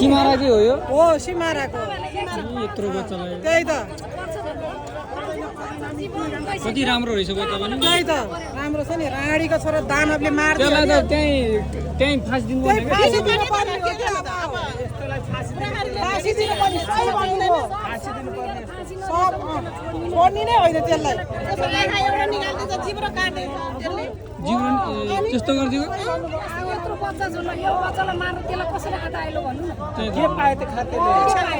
सिमाराकै हो यो हो सिमाराको यत्रो बच्चालाई त्यही त कति राम्रो रहेछ बच्चा पनि त्यही त राम्रो छ नि राडीको छोरा दानवले मार्छ त्यसलाई त त्यही फाँसी दिनु पर्ने क्या फाँसी दिनु पर्ने हो क्या अब फाँसी दिनु पर्ने सही भन्नु सब छोड्ने नै होइन त्यसलाई जीवन त्यस्तो गरिदियो यत्रो बच्चा छ ल यो बच्चालाई मार्नु त्यसलाई कसरी हटाइलो भन्नु न के पाए त खाते एकदम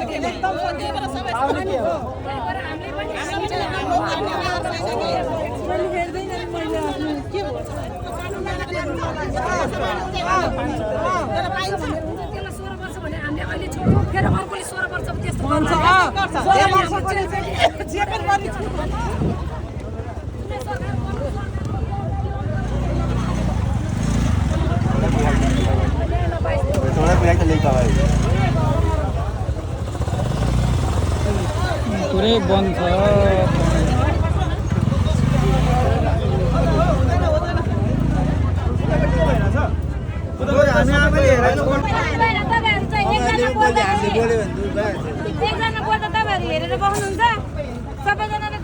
पुरै बन्द छ एकजना बोल्दा तपाईँहरू हेरेर बस्नुहुन्छ सबैजनाले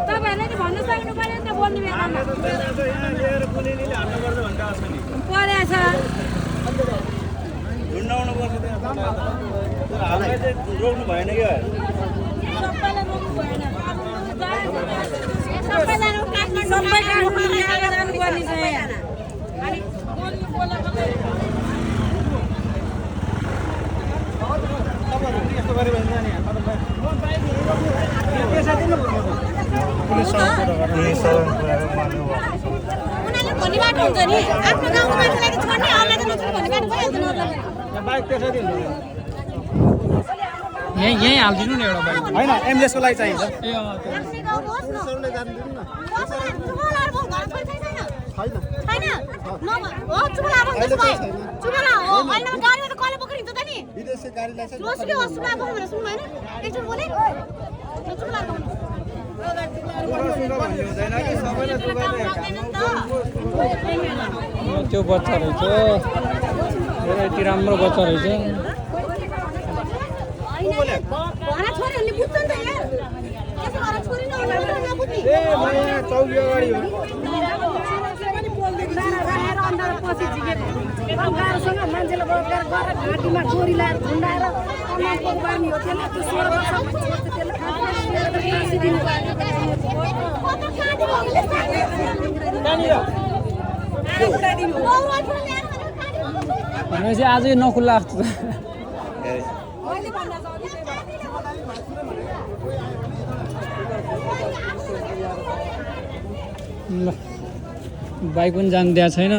तपाईँहरूले नि भन्नु सक्नु पर्यो नि त बोल्ने बेलामा परेछ रोक्नु भएन क्या भन्ने बाटो हुन्छ नि आफ्नो गाउँको मान्छेलाई त छोड्ने अरूलाई त नछोड्ने भन्ने बाटो भइहाल्छ नि यहीँ हालिदिनु नि एउटा बाइक होइन एम्बुलेन्सको लागि चाहिन्छ ए त्यो बच्चा रहेछ यति राम्रो बच्चा रहेछ मान्छेले बलात्कार गरेर घाँटीमा डोरी लगाएर झुन्डाएर कमानको बार्ने हो त्यसलाई त्यो 16 वर्ष फाँसी दिनु भनेपछि आज नखुल्ला जस्तो ल बाइक पनि जानु दिएको छैन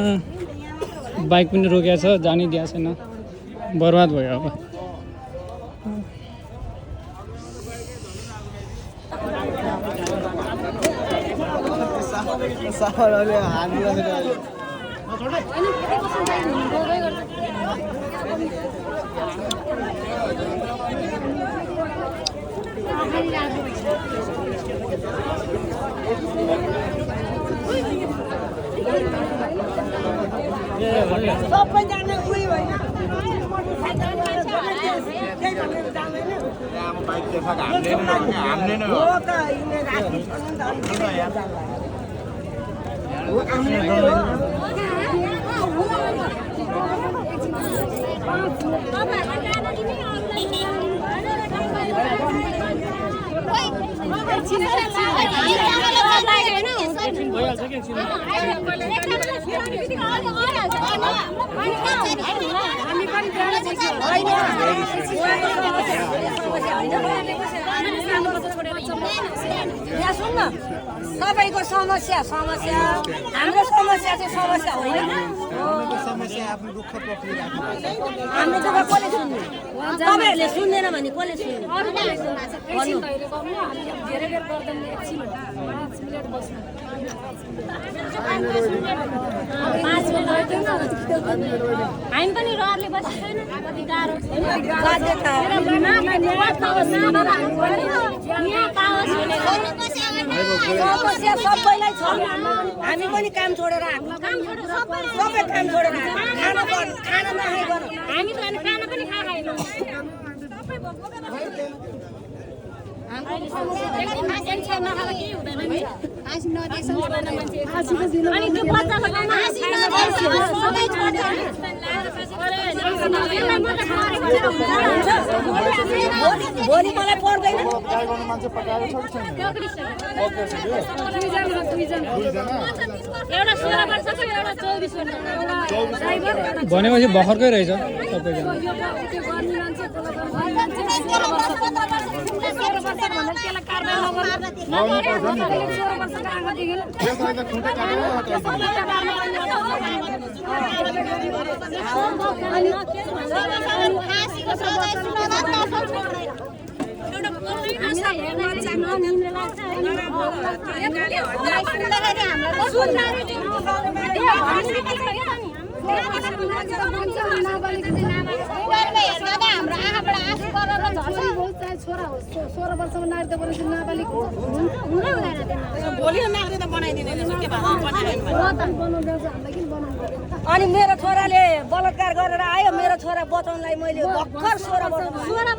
बाइक पनि रोकेको छ जानै दिएको छैन बर्बाद भयो अब सबैजना उही होइन बाइक देखा हामीले नै हो त यिनीले राख्नु छ सबैको समस्या हाम्रो समस्या चाहिँ समस्या होइन समस्या आफ्नो दुःख पोखिराख्नु हाम्रो दुःख कसले सुन्ने तपाईँहरूले सुन्दैन भने कसले सुन्ने धेरै बेर गर्दैन एकछिन 5 मिनेट बस्नु 5 मिनेट हामी पनि रहरले बसेको छैन कति गाह्रो समस्या सबैलाई छ हामी पनि काम छोडेर सबै काम छोडेर खाना नखाइकन हामी त खाना पनि खाएनौँ भोलि मलाई पर्दैन भनेपछि भर्खरकै रहेछ सबैजना छोरा हो 16 वर्षमा नारी त बरु नाबालिग भोलि नारी त बनाइदिने के अनि मेरो छोराले बलात्कार गरेर आयो मेरो छोरा बचाउनलाई मैले भर्खर 16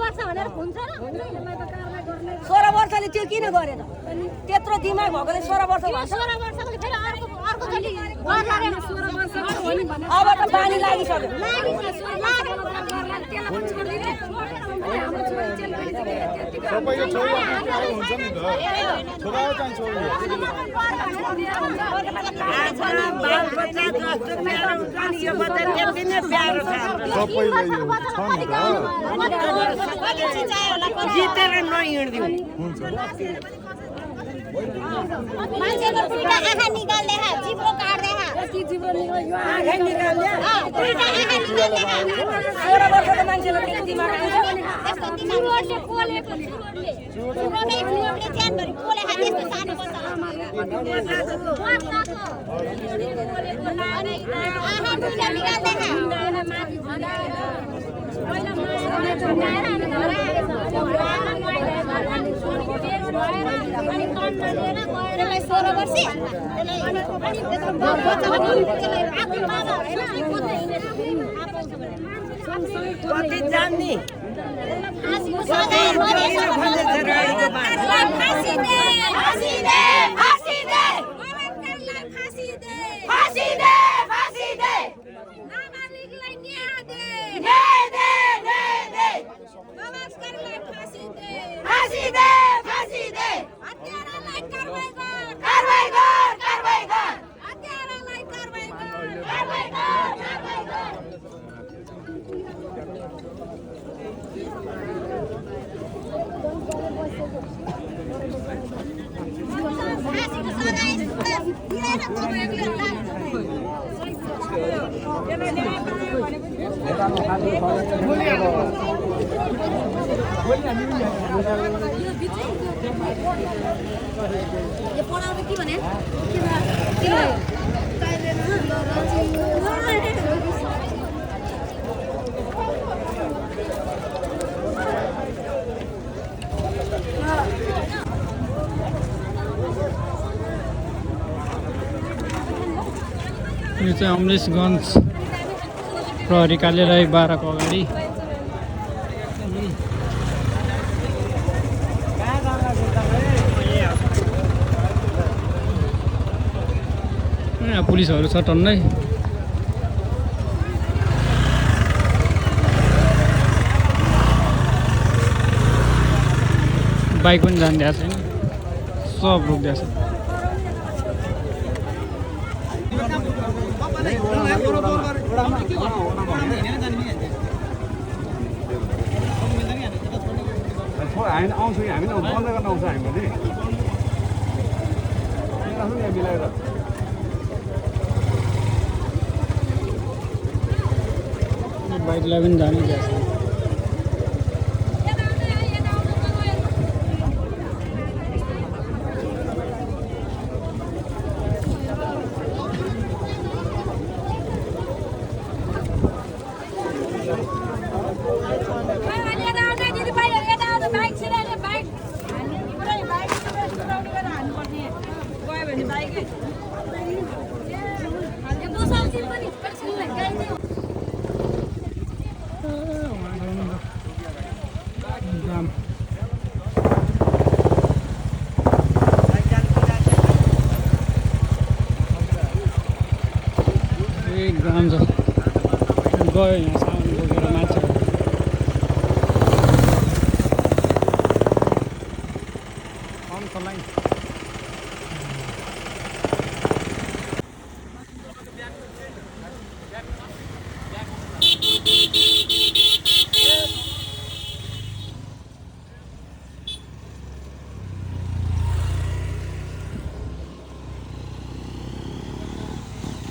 वर्ष भनेर हुन्छ र 16 वर्षले त्यो किन गरेन त्यत्रो दिमाग भएकोले 16 वर्ष भन्छ 16 वर्षले फेरि अर्को चोटी अब त पानी लागिसक्यो सबैले छोरी हुन्छ नि त छोरा चाहिँ छोरी सबैले यो छ नि त जितेर नहिँड्दिउँ हुन्छ मान्छेको दुईटा आँखा निकाल्दै हा जिब्रो काट्दै हा यति जिब्रो निकाल्यो यो आँखा निकाल्यो दुईटा आँखा निकाल्दै हा 16 वर्षको मान्छेले के दिमाग त्यस्तो दिमागले पोलेको चुरोटै चुरोटले च्यानभरि पोले हा त्यस्तो सानो बच्चा आँखा दुईटा निकाल्दै हा त्यसलाई 16 वर्ष कति जान्ने यो पढाउने के भने यो चाहिँ अमलेशगञ्ज प्रहरी कार्यालय 12 को अगाडि पुलिसहरू छ टन्नै बाइक पनि जान्दिएको छैन सब रोकिदिएको छ हामी आउँछौँ हामी बन्द गर्न आउँछ हामी पनि मिलाएर बाइकलाई पनि जानै दिएको छ ग्राम छ गयो यहाँ सामान बोकेर मान्छेहरू